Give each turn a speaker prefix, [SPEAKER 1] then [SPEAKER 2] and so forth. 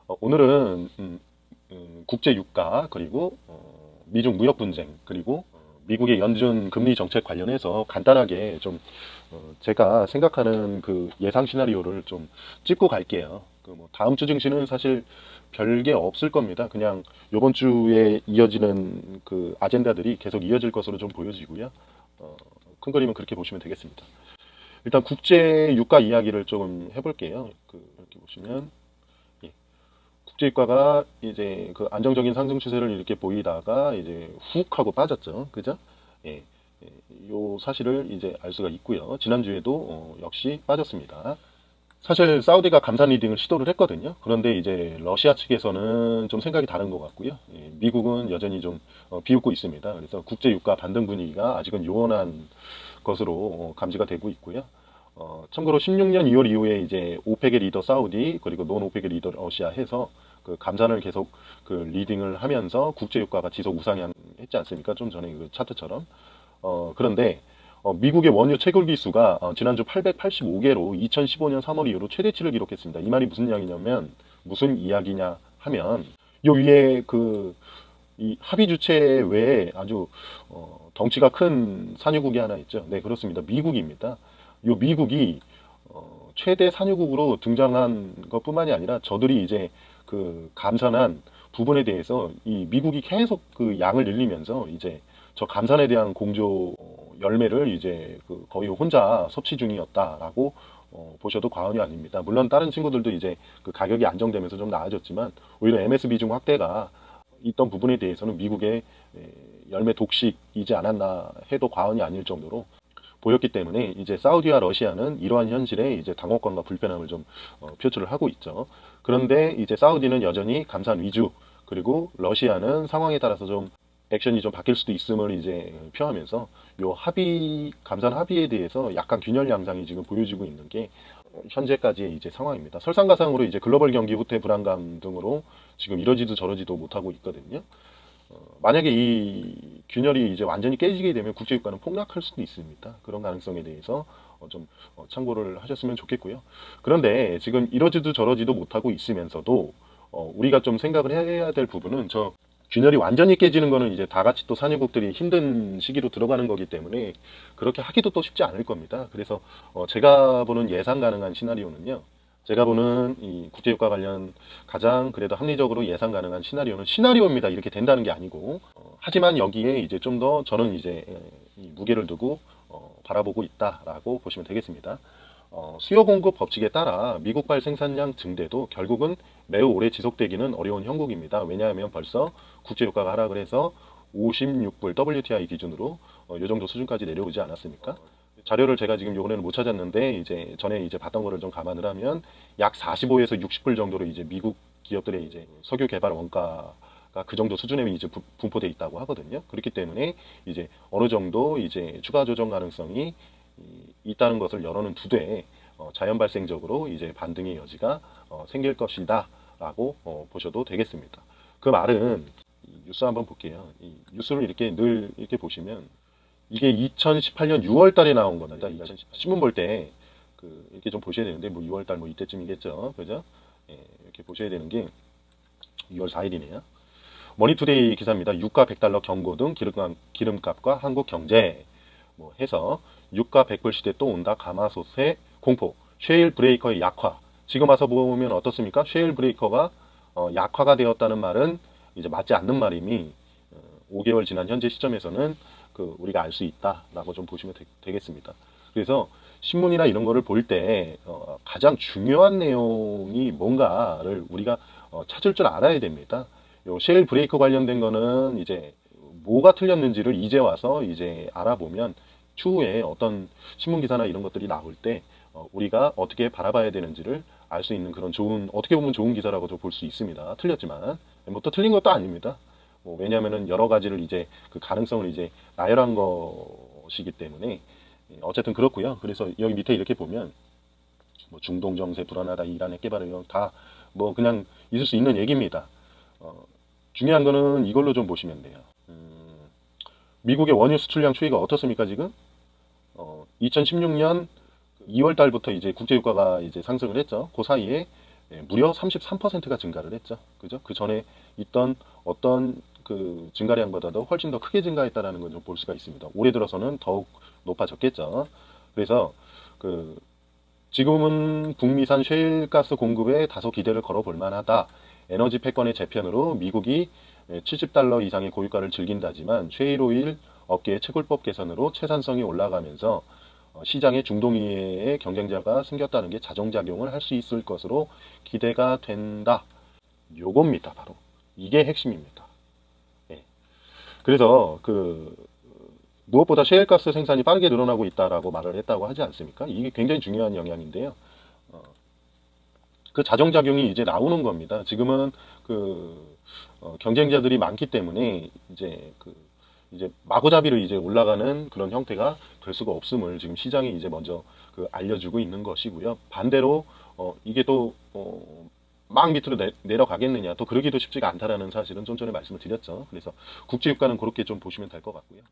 [SPEAKER 1] 오늘은 국제 유가 그리고 미중 무역 분쟁 그리고 미국의 연준 금리 정책 관련해서 간단하게 좀 제가 생각하는 그 예상 시나리오를 좀 짚고 갈게요. 그 뭐 다음 주 증시는 사실 별게 없을 겁니다. 그냥 이번 주에 이어지는 그 아젠다들이 계속 이어질 것으로 좀 보여지고요. 어, 큰 그림은 그렇게 보시면 되겠습니다. 일단 국제 유가 이야기를 좀 해볼게요. 이렇게 보시면 예, 국제유가가 이제 그 안정적인 상승 추세를 이렇게 보이다가 이제 훅 하고 빠졌죠. 그죠? 예, 요 사실을 이제 알 수가 있고요. 지난주에도 역시 빠졌습니다. 사실 사우디가 감산 리딩을 시도를 했거든요. 그런데 이제 러시아 측에서는 좀 생각이 다른 것 같고요. 예, 미국은 여전히 좀 비웃고 있습니다. 그래서 국제 유가 반등 분위기가 아직은 요원한 것으로 감지가 되고 있고요. 참고로 16년 2월 이후에 이제 오펙의 리더 사우디 그리고 논 오펙의 리더 러시아 해서 그 감산을 계속 그 리딩을 하면서 국제 유가가 지속 우상향했지 않습니까? 좀 전에 그 차트처럼. 그런데 미국의 원유 채굴 기수가 지난주 885개로 2015년 3월 이후로 최대치를 기록했습니다. 이 말이 무슨 이야기냐면 무슨 이야기냐 하면 요 위에 그 이 합의 주체 외에 아주 덩치가 큰 산유국이 하나 있죠. 네, 그렇습니다. 미국입니다. 요 미국이 최대 산유국으로 등장한 것뿐만이 아니라 저들이 이제 그 감산한 부분에 대해서 이 미국이 계속 그 양을 늘리면서 이제 저 감산에 대한 공조 열매를 이제 그 거의 혼자 섭취 중이었다라고 보셔도 과언이 아닙니다. 물론 다른 친구들도 이제 그 가격이 안정되면서 좀 나아졌지만 오히려 MS 비중 확대가 있던 부분에 대해서는 미국의 열매 독식이지 않았나 해도 과언이 아닐 정도로 보였기 때문에 이제 사우디와 러시아는 이러한 현실에 이제 당혹감과 불편함을 좀 표출을 하고 있죠. 그런데 이제 사우디는 여전히 감산 위주 그리고 러시아는 상황에 따라서 좀 액션이 좀 바뀔 수도 있음을 이제 표하면서 요 합의 감산 합의에 대해서 약간 균열 양상이 지금 보여지고 있는 게 현재까지의 이제 상황입니다. 설상가상으로 이제 글로벌 경기 후퇴 불안감 등으로 지금 이러지도 저러지도 못하고 있거든요. 만약에 이 균열이 이제 완전히 깨지게 되면 국제유가는 폭락할 수도 있습니다. 그런 가능성에 대해서 좀 참고를 하셨으면 좋겠고요. 그런데 지금 이러지도 저러지도 못하고 있으면서도 우리가 좀 생각을 해야 될 부분은 저 균열이 완전히 깨지는 거는 이제 다 같이 또 산유국들이 힘든 시기로 들어가는 거기 때문에 그렇게 하기도 또 쉽지 않을 겁니다. 그래서 제가 보는 예상 가능한 시나리오는요. 제가 보는 이 국제유가 관련 가장 그래도 합리적으로 예상 가능한 시나리오는 시나리오입니다. 이렇게 된다는 게 아니고 하지만 여기에 이제 좀 더 저는 이제 이 무게를 두고 바라보고 있다라고 보시면 되겠습니다. 수요 공급 법칙에 따라 미국발 생산량 증대도 결국은 매우 오래 지속되기는 어려운 형국입니다. 왜냐하면 벌써 국제유가가 하락을 해서 56불 WTI 기준으로 이 정도 수준까지 내려오지 않았습니까? 자료를 제가 지금 요번에는 못 찾았는데 이제 전에 이제 봤던 거를 좀 감안을 하면 약 45에서 60불 정도로 이제 미국 기업들의 이제 석유 개발 원가가 그 정도 수준에 이제 분포돼 있다고 하거든요. 그렇기 때문에 이제 어느 정도 이제 추가 조정 가능성이 있다는 것을 열어는 두되 자연 발생적으로 이제 반등의 여지가 생길 것이다라고 보셔도 되겠습니다. 그 말은 뉴스 한번 볼게요. 이 뉴스를 이렇게 늘 이렇게 보시면 이게 2018년 6월 달에 나온 겁니다. 신문 볼 때 그 이렇게 좀 보셔야 되는데 뭐 6월 달 뭐 이때쯤이겠죠. 그죠? 예, 이렇게 보셔야 되는 게 6월 4일이네요. 머니투데이 기사입니다. 유가 100달러 경고 등 기름값과 한국 경제 뭐 해서 유가 100불 시대 또 온다. 가마솥의 공포. 쉐일 브레이커의 약화. 지금 와서 보면 어떻습니까? 쉐일 브레이커가 약화가 되었다는 말은 이제 맞지 않는 말임이 5개월 지난 현재 시점에서는 그 우리가 알 수 있다라고 좀 보시면 되겠습니다. 그래서 신문이나 이런 거를 볼 때 가장 중요한 내용이 뭔가를 우리가 찾을 줄 알아야 됩니다. 요 셰일 브레이크 관련된 거는 이제 뭐가 틀렸는지를 이제 와서 이제 알아보면 추후에 어떤 신문 기사나 이런 것들이 나올 때 우리가 어떻게 바라봐야 되는지를 알 수 있는 그런 좋은 어떻게 보면 좋은 기사라고도 볼 수 있습니다. 틀렸지만 뭐 또 틀린 것도 아닙니다. 뭐 왜냐하면은 여러 가지를 이제 그 가능성을 이제 나열한 것이기 때문에 어쨌든 그렇고요. 그래서 여기 밑에 이렇게 보면 뭐 중동 정세 불안하다, 이란 핵개발 이런 다뭐 그냥 있을 수 있는 얘기입니다. 중요한 거는 이걸로 좀 보시면 돼요. 미국의 원유 수출량 추이가 어떻습니까 지금? 2016년 2월 달부터 이제 국제유가가 이제 상승을 했죠. 그 사이에 무려 33%가 증가를 했죠. 그죠? 그 전에 있던 어떤 그 증가량보다도 훨씬 더 크게 증가했다라는 걸 좀 볼 수가 있습니다. 올해 들어서는 더욱 높아졌겠죠. 그래서 그 지금은 북미산 셰일가스 공급에 다소 기대를 걸어볼 만하다. 에너지 패권의 재편으로 미국이 $70 이상의 고유가를 즐긴다지만 셰일오일 업계의 채굴법 개선으로 채산성이 올라가면서 시장에 중동이의 경쟁자가 생겼다는 게 자정작용을 할 수 있을 것으로 기대가 된다. 요겁니다, 바로. 이게 핵심입니다. 예. 그래서 무엇보다 셰일가스 생산이 빠르게 늘어나고 있다라고 말을 했다고 하지 않습니까? 이게 굉장히 중요한 영향인데요. 그 자정작용이 이제 나오는 겁니다. 지금은 경쟁자들이 많기 때문에 이제 마구잡이로 이제 올라가는 그런 형태가 될 수가 없음을 지금 시장이 이제 먼저 알려주고 있는 것이고요. 반대로 이게 또 막 밑으로 내려가겠느냐, 또 그러기도 쉽지가 않다라는 사실은 좀 전에 말씀을 드렸죠. 그래서 국제유가는 그렇게 좀 보시면 될 것 같고요.